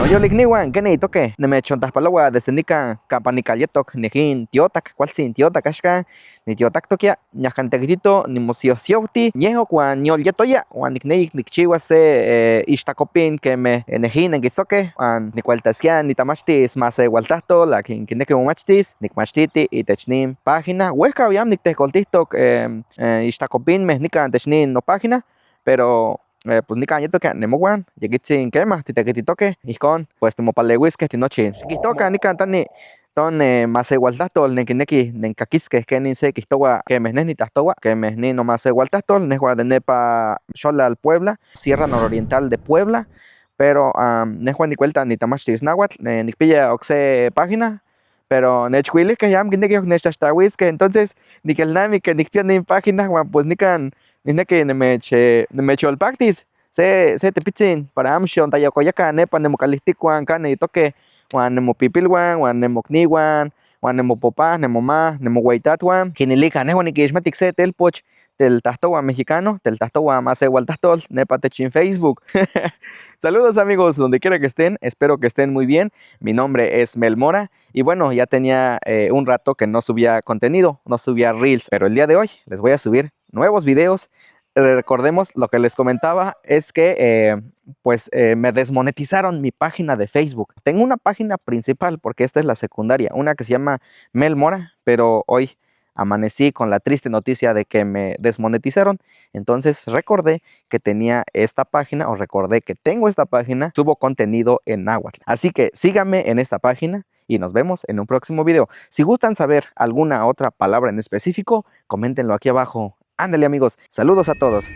No yo ligniwan, que ni toque, ne me chontas palawa de senica campanicalietok, nejin tiotak, cualzin tiotak ashka, ni tiotak tokia, ñajantequitito, ni mosiosiauti, ñejo cuan ñol yetoya, cuan nicneic nicchiwa se ixtacopin que me nejin en gizoque, cuan ni cualtasquian ni tamachtis más igualtahto, la que quineque momachtis, nicmachtiti y technim página, hueca viam nictecoltistok ixtacopin me nica technin no página, pero pues nika yeto que nemowan, yegitzin kema, titequititoque, ijkon, pues temopaleuisque tinochi. Quitoca nika tani, ton más igualtahtol, nequineki, nencaquisque, que ni se quitowa, que mehnes ni tahtowa, que mehni no más igualtahtol, nehua de nepa Xolal Puebla, Sierra Nororiental de Puebla, pero nehua ni cuelta ni tamachtis náhuatl, nicpilla oxe página, pero nechhuilis que yam quinequi nechtaxtahuisque, entonces nikelnami que nicpia ni página, pues nican Nine nemecholpactis, se tepitzin para amxon tayocoyaca nepa nemocalihticuan can itoque, huan nemopipilhuan, huan nemocnihuan, huan nemopopá, nemomá, nemoueitatuan, quinilica nehuan niquixmatic se telpoch del tahtoa mexicano, del tahtoa más igualtahtol, nepa techin Facebook. Saludos amigos, donde quiera que estén, espero que estén muy bien. Mi nombre es Mel Mora y bueno, ya tenía un rato que no subía contenido, no subía reels, pero el día de hoy les voy a subir nuevos videos. Recordemos lo que les comentaba es que me desmonetizaron mi página de Facebook. Tengo una página principal porque esta es la secundaria, una que se llama Mel Mora, pero hoy amanecí con la triste noticia de que me desmonetizaron. Entonces recordé que tenía esta página o recordé que tengo esta página, subo contenido en náhuatl. Así que síganme en esta página y nos vemos en un próximo video. Si gustan saber alguna otra palabra en específico, coméntenlo aquí abajo. Ándale amigos, saludos a todos.